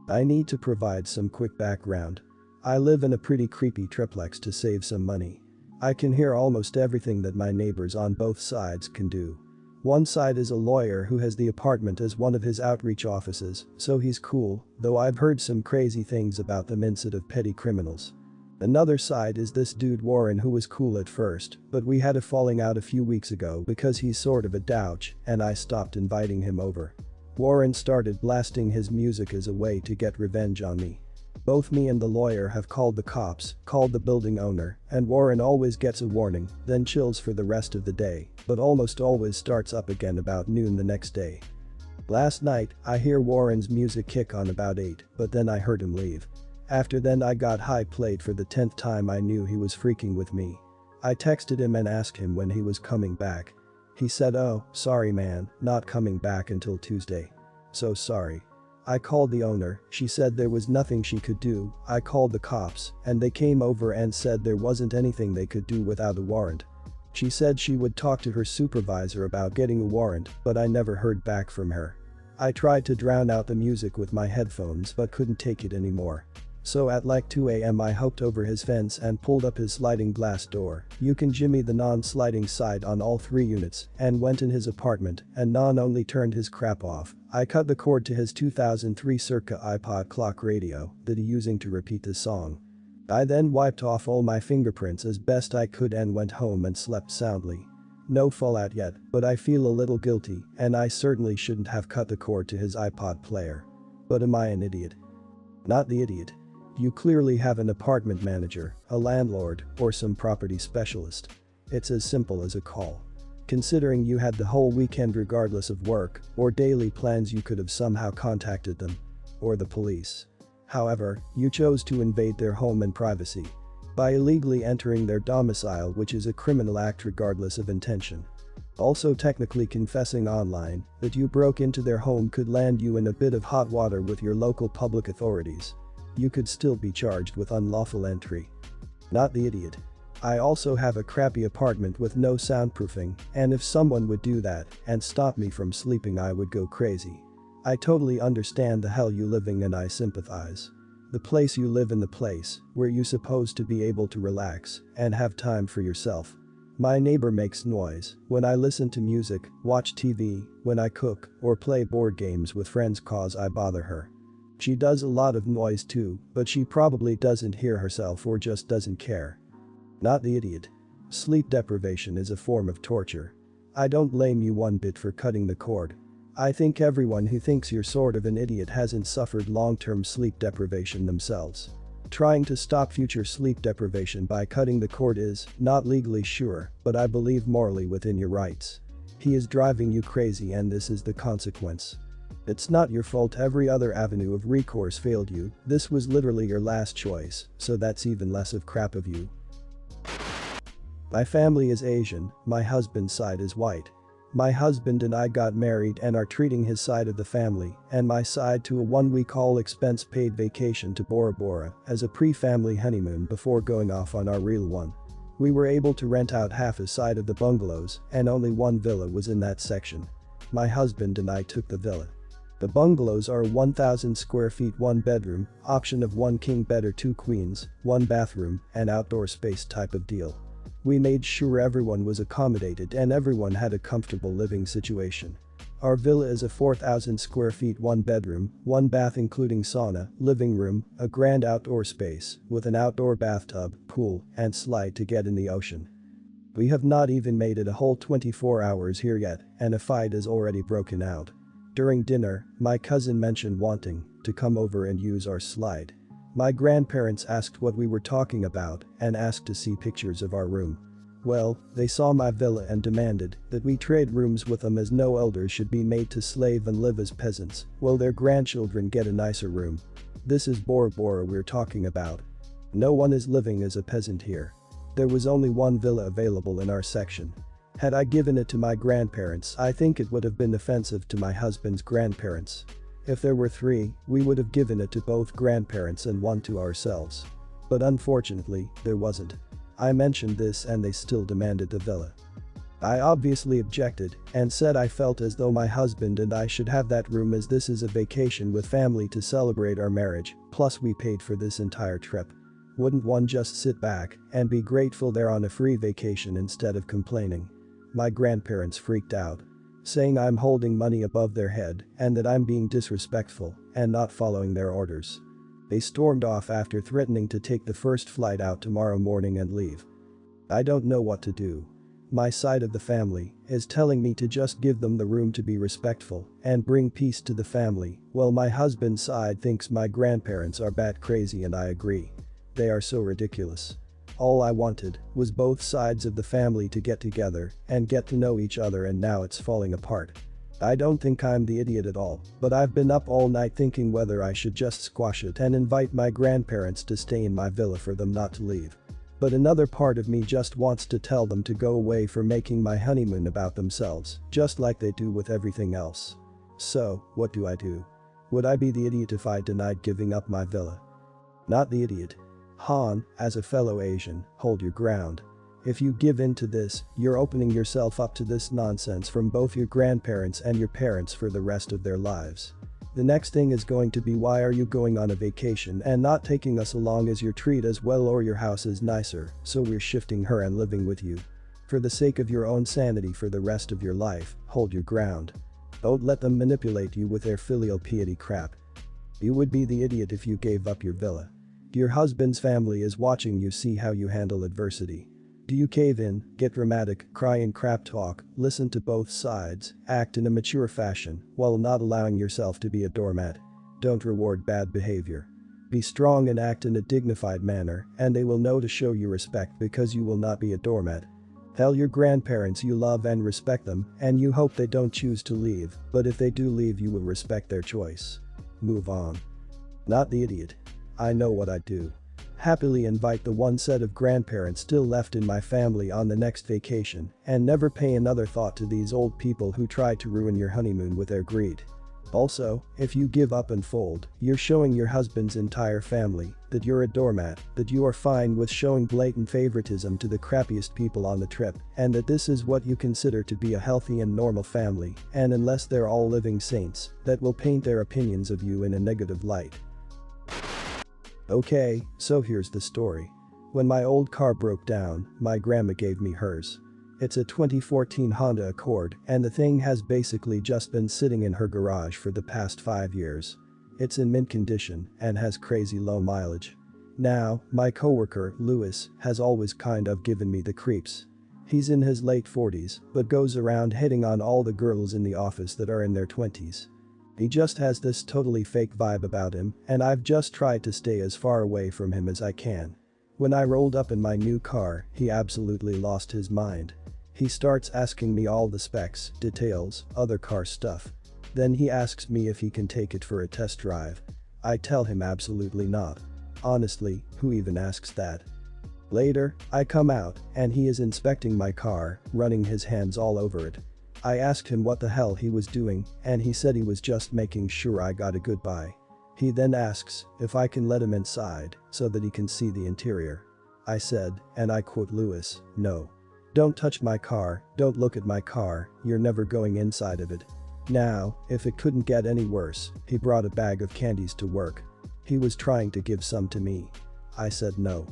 I need to provide some quick background. I live in a pretty creepy triplex to save some money. I can hear almost everything that my neighbors on both sides can do. One side is a lawyer who has the apartment as one of his outreach offices, so he's cool, though I've heard some crazy things about them instead of petty criminals. Another side is this dude Warren who was cool at first, but we had a falling out a few weeks ago because he's sort of a douche and I stopped inviting him over. Warren started blasting his music as a way to get revenge on me. Both me and the lawyer have called the cops, called the building owner, and Warren always gets a warning, then chills for the rest of the day, but almost always starts up again about noon the next day. Last night, I hear Warren's music kick on about 8, but then I heard him leave. After then I got high played for the 10th time. I knew he was freaking with me. I texted him and asked him when he was coming back. He said, "Oh, sorry man, not coming back until Tuesday." So sorry. I called the owner, she said there was nothing she could do. I called the cops, and they came over and said there wasn't anything they could do without a warrant. She said she would talk to her supervisor about getting a warrant, but I never heard back from her. I tried to drown out the music with my headphones but couldn't take it anymore. So at like 2 a.m. I hopped over his fence and pulled up his sliding glass door. You can jimmy the non-sliding side on all 3 units, and went in his apartment and not only turned his crap off, I cut the cord to his 2003 circa iPod clock radio that he's using to repeat the song. I then wiped off all my fingerprints as best I could and went home and slept soundly. No fallout yet, but I feel a little guilty and I certainly shouldn't have cut the cord to his iPod player. But am I an idiot? Not the idiot. You clearly have an apartment manager, a landlord, or some property specialist. It's as simple as a call. Considering you had the whole weekend regardless of work or daily plans, you could have somehow contacted them. Or the police. However, you chose to invade their home and privacy by illegally entering their domicile, which is a criminal act regardless of intention. Also technically confessing online that you broke into their home could land you in a bit of hot water with your local public authorities. You could still be charged with unlawful entry. Not the idiot. I also have a crappy apartment with no soundproofing, and if someone would do that and stop me from sleeping, I would go crazy. I totally understand the hell you living and I sympathize. The place you live in, the place where you supposed to be able to relax and have time for yourself. My neighbor makes noise when I listen to music, watch TV, when I cook, or play board games with friends cause I bother her. She does a lot of noise too, but she probably doesn't hear herself or just doesn't care. Not the idiot. Sleep deprivation is a form of torture. I don't blame you one bit for cutting the cord. I think everyone who thinks you're sort of an idiot hasn't suffered long-term sleep deprivation themselves. Trying to stop future sleep deprivation by cutting the cord is not legally sure, but I believe morally within your rights. He is driving you crazy and this is the consequence. It's not your fault every other avenue of recourse failed you. This was literally your last choice, so that's even less of crap of you. My family is Asian, my husband's side is white. My husband and I got married and are treating his side of the family and my side to a 1-week all-expense paid vacation to Bora Bora as a pre-family honeymoon before going off on our real one. We were able to rent out half a side of the bungalows and only one villa was in that section. My husband and I took the villa. The bungalows are 1,000 square feet, 1 bedroom, option of 1 king bed or 2 queens, 1 bathroom, and outdoor space type of deal. We made sure everyone was accommodated and everyone had a comfortable living situation. Our villa is a 4,000 square feet, 1 bedroom, 1 bath including sauna, living room, a grand outdoor space with an outdoor bathtub, pool, and slide to get in the ocean. We have not even made it a whole 24 hours here yet and a fight is already broken out. During dinner, my cousin mentioned wanting to come over and use our slide. My grandparents asked what we were talking about and asked to see pictures of our room. Well, they saw my villa and demanded that we trade rooms with them as no elders should be made to slave and live as peasants while their grandchildren get a nicer room. This is Bora Bora we're talking about. No one is living as a peasant here. There was only 1 villa available in our section. Had I given it to my grandparents, I think it would have been offensive to my husband's grandparents. If there were 3, we would have given it to both grandparents and 1 to ourselves. But unfortunately, there wasn't. I mentioned this and they still demanded the villa. I obviously objected and said I felt as though my husband and I should have that room as this is a vacation with family to celebrate our marriage, plus we paid for this entire trip. Wouldn't one just sit back and be grateful they're on a free vacation instead of complaining? My grandparents freaked out, saying I'm holding money above their head and that I'm being disrespectful and not following their orders. They stormed off after threatening to take the first flight out tomorrow morning and leave. I don't know what to do. My side of the family is telling me to just give them the room to be respectful and bring peace to the family, while my husband's side thinks my grandparents are bat crazy and I agree. They are so ridiculous. All I wanted was both sides of the family to get together and get to know each other, and now it's falling apart. I don't think I'm the idiot at all, but I've been up all night thinking whether I should just squash it and invite my grandparents to stay in my villa for them not to leave. But another part of me just wants to tell them to go away for making my honeymoon about themselves, just like they do with everything else. So, what do I do? Would I be the idiot if I denied giving up my villa? Not the idiot. Han, as a fellow Asian, hold your ground. If you give in to this, you're opening yourself up to this nonsense from both your grandparents and your parents for the rest of their lives. The next thing is going to be, why are you going on a vacation and not taking us along as your treat as well, or your house is nicer, so we're shifting her and living with you. For the sake of your own sanity for the rest of your life, hold your ground. Don't let them manipulate you with their filial piety crap. You would be the idiot if you gave up your villa. Your husband's family is watching you, see how you handle adversity. Do you cave in, get dramatic, cry and crap talk, listen to both sides, act in a mature fashion while not allowing yourself to be a doormat? Don't reward bad behavior. Be strong and act in a dignified manner, and they will know to show you respect because you will not be a doormat. Tell your grandparents you love and respect them, and you hope they don't choose to leave, but if they do leave, you will respect their choice. Move on. Not the idiot. I know what I'd do. Happily invite the one set of grandparents still left in my family on the next vacation and never pay another thought to these old people who try to ruin your honeymoon with their greed. Also, if you give up and fold, you're showing your husband's entire family that you're a doormat, that you are fine with showing blatant favoritism to the crappiest people on the trip, and that this is what you consider to be a healthy and normal family, and unless they're all living saints, that will paint their opinions of you in a negative light. Okay, so here's the story. When my old car broke down, my grandma gave me hers. It's a 2014 Honda Accord, and the thing has basically just been sitting in her garage for the past 5 years. It's in mint condition and has crazy low mileage. Now, my coworker, Louis, has always kind of given me the creeps. He's in his late 40s, but goes around hitting on all the girls in the office that are in their 20s. He just has this totally fake vibe about him, and I've just tried to stay as far away from him as I can. When I rolled up in my new car, he absolutely lost his mind. He starts asking me all the specs, details, other car stuff. Then he asks me if he can take it for a test drive. I tell him absolutely not. Honestly, who even asks that? Later, I come out, and he is inspecting my car, running his hands all over it. I asked him what the hell he was doing, and he said he was just making sure I got a good buy. He then asks if I can let him inside so that he can see the interior. I said, and I quote Louis, "No. Don't touch my car, don't look at my car, you're never going inside of it." Now, if it couldn't get any worse, he brought a bag of candies to work. He was trying to give some to me. I said no.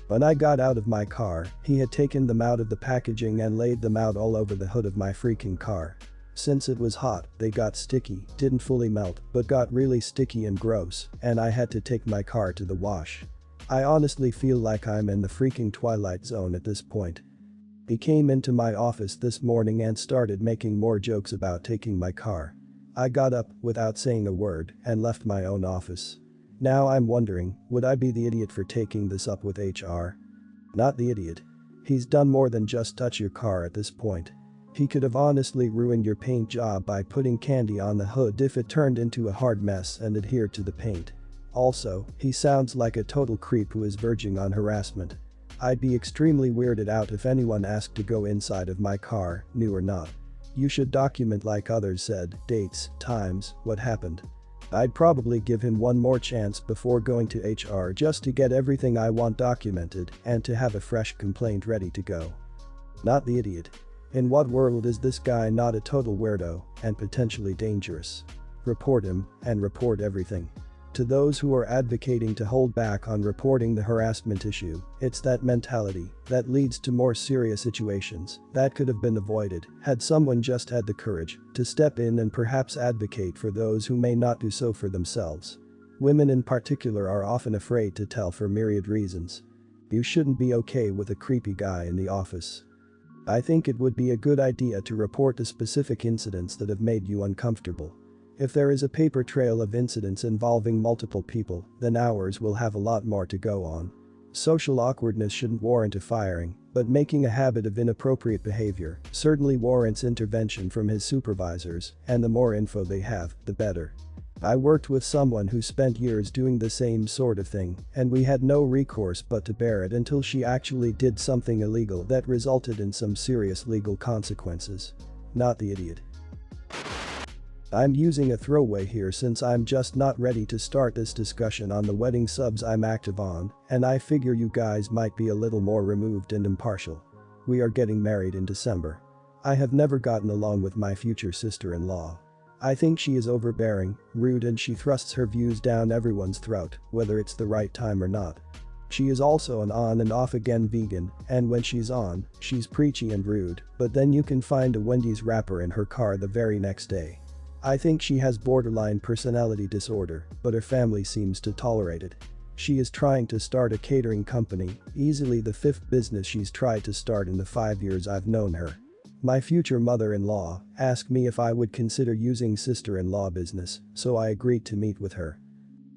When I got out of my car, he had taken them out of the packaging and laid them out all over the hood of my freaking car. Since it was hot, they got sticky, didn't fully melt, but got really sticky and gross, and I had to take my car to the wash. I honestly feel like I'm in the freaking Twilight Zone at this point. He came into my office this morning and started making more jokes about taking my car. I got up without saying a word and left my own office. Now I'm wondering, would I be the idiot for taking this up with HR? Not the idiot. He's done more than just touch your car at this point. He could have honestly ruined your paint job by putting candy on the hood if it turned into a hard mess and adhered to the paint. Also, he sounds like a total creep who is verging on harassment. I'd be extremely weirded out if anyone asked to go inside of my car, new or not. You should document like others said, dates, times, what happened. I'd probably give him one more chance before going to HR just to get everything I want documented and to have a fresh complaint ready to go. Not the idiot. In what world is this guy not a total weirdo and potentially dangerous? Report him and report everything. To those who are advocating to hold back on reporting the harassment issue, it's that mentality that leads to more serious situations that could have been avoided had someone just had the courage to step in and perhaps advocate for those who may not do so for themselves. Women in particular are often afraid to tell for myriad reasons. You shouldn't be okay with a creepy guy in the office. I think it would be a good idea to report the specific incidents that have made you uncomfortable. If there is a paper trail of incidents involving multiple people, then ours will have a lot more to go on. Social awkwardness shouldn't warrant a firing, but making a habit of inappropriate behavior certainly warrants intervention from his supervisors, and the more info they have, the better. I worked with someone who spent years doing the same sort of thing, and we had no recourse but to bear it until she actually did something illegal that resulted in some serious legal consequences. Not the idiot. I'm using a throwaway here since I'm just not ready to start this discussion on the wedding subs I'm active on, and I figure you guys might be a little more removed and impartial. We are getting married in December. I have never gotten along with my future sister-in-law. I think she is overbearing, rude, and she thrusts her views down everyone's throat, whether it's the right time or not. She is also an on and off again vegan, and when she's on, she's preachy and rude, but then you can find a Wendy's wrapper in her car the very next day. I think she has borderline personality disorder, but her family seems to tolerate it. She is trying to start a catering company, easily the 5th business she's tried to start in the 5 years I've known her. My future mother-in-law asked me if I would consider using sister-in-law business, so I agreed to meet with her.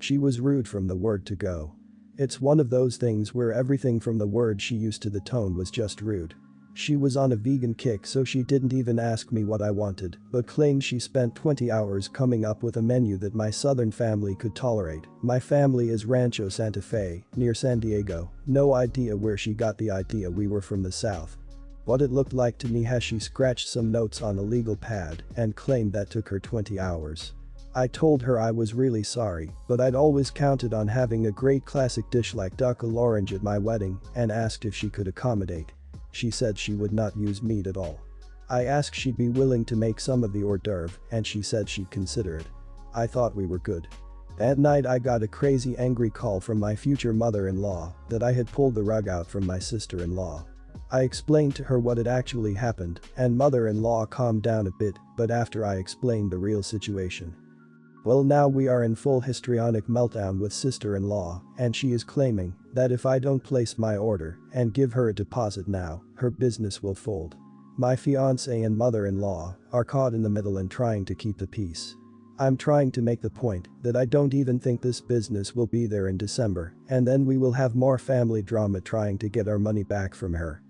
She was rude from the word to go. It's one of those things where everything from the word she used to the tone was just rude. She was on a vegan kick, so she didn't even ask me what I wanted, but claimed she spent 20 hours coming up with a menu that my southern family could tolerate. My family is Rancho Santa Fe, near San Diego. No idea where she got the idea we were from the south. What it looked like to me has she scratched some notes on a legal pad and claimed that took her 20 hours. I told her I was really sorry, but I'd always counted on having a great classic dish like duck à l'orange at my wedding and asked if she could accommodate. She said she would not use meat at all. I asked she'd be willing to make some of the hors d'oeuvre, and she said she'd consider it. I thought we were good. That night I got a crazy angry call from my future mother-in-law that I had pulled the rug out from my sister-in-law. I explained to her what had actually happened, and mother-in-law calmed down a bit, but after I explained the real situation. Well, now we are in full histrionic meltdown with sister-in-law, and she is claiming that if I don't place my order and give her a deposit now, her business will fold. My fiancé and mother-in-law are caught in the middle and trying to keep the peace. I'm trying to make the point that I don't even think this business will be there in December, and then we will have more family drama trying to get our money back from her.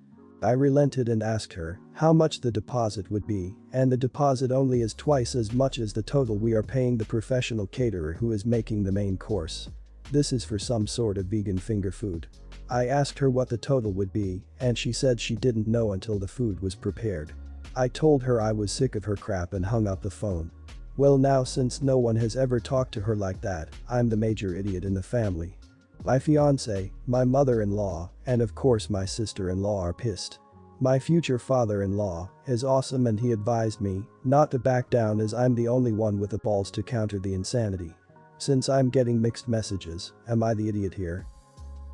I relented and asked her how much the deposit would be, and the deposit only is twice as much as the total we are paying the professional caterer who is making the main course. This is for some sort of vegan finger food. I asked her what the total would be, and she said she didn't know until the food was prepared. I told her I was sick of her crap and hung up the phone. Well, now since no one has ever talked to her like that, I'm the major idiot in the family. My fiancé, my mother-in-law, and of course my sister-in-law are pissed. My future father-in-law is awesome, and he advised me not to back down as I'm the only one with the balls to counter the insanity. Since I'm getting mixed messages, am I the idiot here?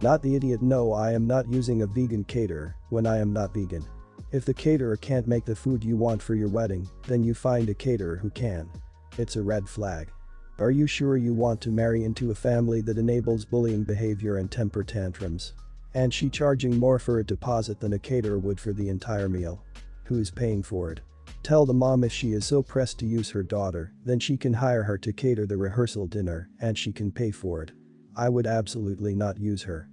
Not the idiot. No, I am not using a vegan caterer when I am not vegan. If the caterer can't make the food you want for your wedding, then you find a caterer who can. It's a red flag. Are you sure you want to marry into a family that enables bullying behavior and temper tantrums? And she charging more for a deposit than a caterer would for the entire meal. Who's paying for it? Tell the mom if she is so pressed to use her daughter, then she can hire her to cater the rehearsal dinner and she can pay for it. I would absolutely not use her.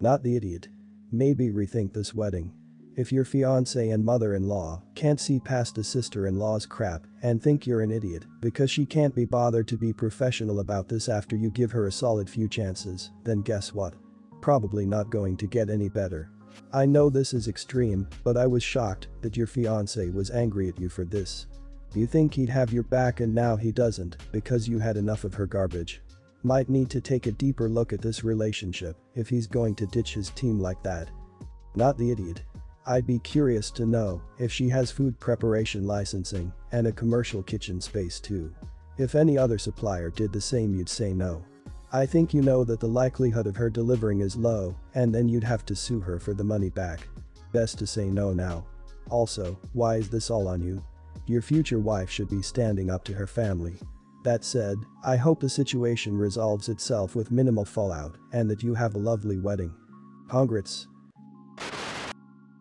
Not the idiot. Maybe rethink this wedding. If your fiancé and mother-in-law can't see past a sister-in-law's crap and think you're an idiot because she can't be bothered to be professional about this after you give her a solid few chances, then guess what? Probably not going to get any better. I know this is extreme, but I was shocked that your fiancé was angry at you for this. You think he'd have your back and now he doesn't because you had enough of her garbage. Might need to take a deeper look at this relationship if he's going to ditch his team like that. Not the idiot. I'd be curious to know if she has food preparation licensing and a commercial kitchen space too. If any other supplier did the same, you'd say no. I think you know that the likelihood of her delivering is low, and then you'd have to sue her for the money back. Best to say no now. Also, why is this all on you? Your future wife should be standing up to her family. That said, I hope the situation resolves itself with minimal fallout and that you have a lovely wedding. Congrats.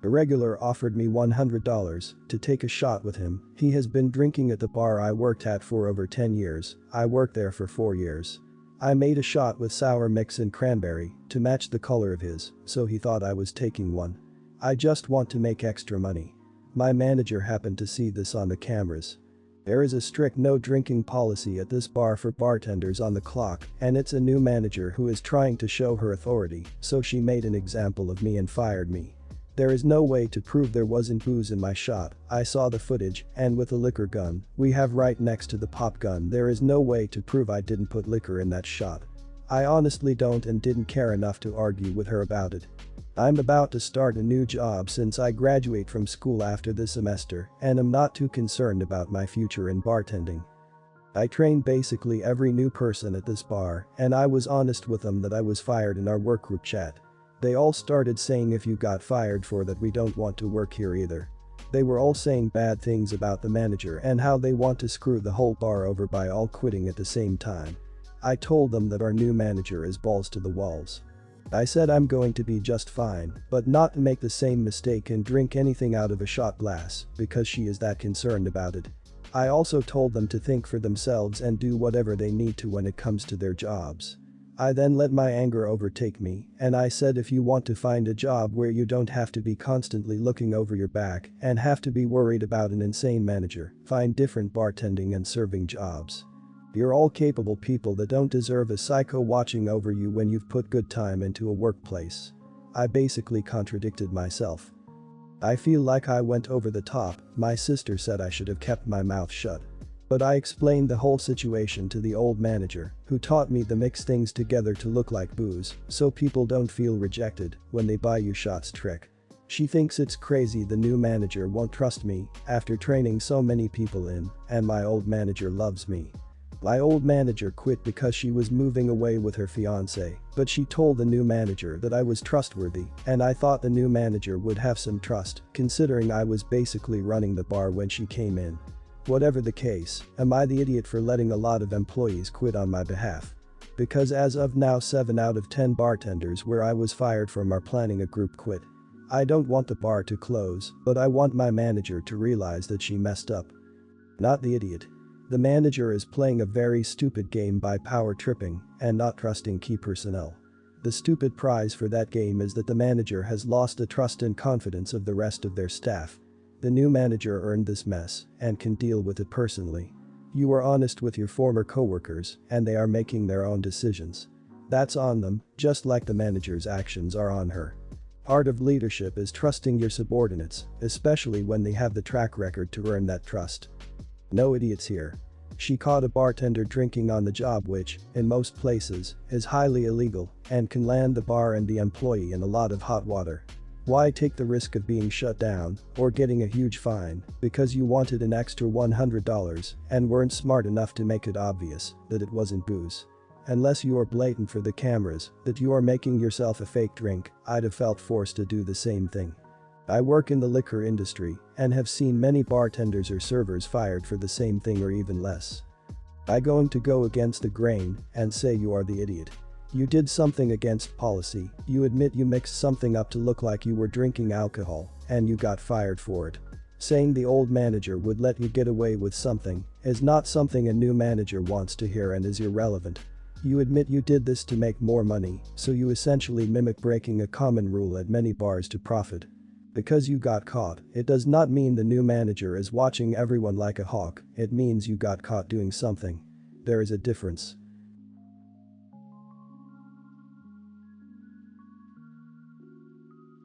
A regular offered me $100 to take a shot with him. He has been drinking at the bar I worked at for over 10 years. I worked there for 4 years. I made a shot with sour mix and cranberry to match the color of his, so he thought I was taking one. I just want to make extra money. My manager happened to see this on the cameras. There is a strict no drinking policy at this bar for bartenders on the clock, and it's a new manager who is trying to show her authority, so she made an example of me and fired me. There is no way to prove there wasn't booze in my shot. I saw the footage, and with the liquor gun we have right next to the pop gun, there is no way to prove I didn't put liquor in that shot. I honestly don't and didn't care enough to argue with her about it. I'm about to start a new job since I graduate from school after this semester, and I'm not too concerned about my future in bartending. I train basically every new person at this bar, and I was honest with them that I was fired in our workgroup chat. They all started saying if you got fired for that, we don't want to work here either. They were all saying bad things about the manager and how they want to screw the whole bar over by all quitting at the same time. I told them that our new manager is balls to the walls. I said I'm going to be just fine, but not to make the same mistake and drink anything out of a shot glass because she is that concerned about it. I also told them to think for themselves and do whatever they need to when it comes to their jobs. I then let my anger overtake me, and I said if you want to find a job where you don't have to be constantly looking over your back and have to be worried about an insane manager, find different bartending and serving jobs. You're all capable people that don't deserve a psycho watching over you when you've put good time into a workplace. I basically contradicted myself. I feel like I went over the top. My sister said I should have kept my mouth shut. But I explained the whole situation to the old manager, who taught me to mix things together to look like booze, so people don't feel rejected when they buy you shots trick. She thinks it's crazy the new manager won't trust me after training so many people in, and my old manager loves me. My old manager quit because she was moving away with her fiancé, but she told the new manager that I was trustworthy, and I thought the new manager would have some trust, considering I was basically running the bar when she came in. Whatever the case, am I the idiot for letting a lot of employees quit on my behalf? Because as of now 7 out of 10 bartenders where I was fired from are planning a group quit. I don't want the bar to close, but I want my manager to realize that she messed up. Not the idiot. The manager is playing a very stupid game by power tripping and not trusting key personnel. The stupid prize for that game is that the manager has lost the trust and confidence of the rest of their staff. The new manager earned this mess and can deal with it personally. You were honest with your former coworkers and they are making their own decisions. That's on them, just like the manager's actions are on her. Part of leadership is trusting your subordinates, especially when they have the track record to earn that trust. No idiots here. She caught a bartender drinking on the job, which, in most places, is highly illegal and can land the bar and the employee in a lot of hot water. Why take the risk of being shut down or getting a huge fine because you wanted an extra $100 and weren't smart enough to make it obvious that it wasn't booze? Unless you are blatant for the cameras that you are making yourself a fake drink, I'd have felt forced to do the same thing. I work in the liquor industry and have seen many bartenders or servers fired for the same thing or even less. I'm going to go against the grain and say you are the idiot. You did something against policy, you admit you mixed something up to look like you were drinking alcohol, and you got fired for it. Saying the old manager would let you get away with something is not something a new manager wants to hear and is irrelevant. You admit you did this to make more money, so you essentially mimic breaking a common rule at many bars to profit. Because you got caught, it does not mean the new manager is watching everyone like a hawk, it means you got caught doing something. There is a difference.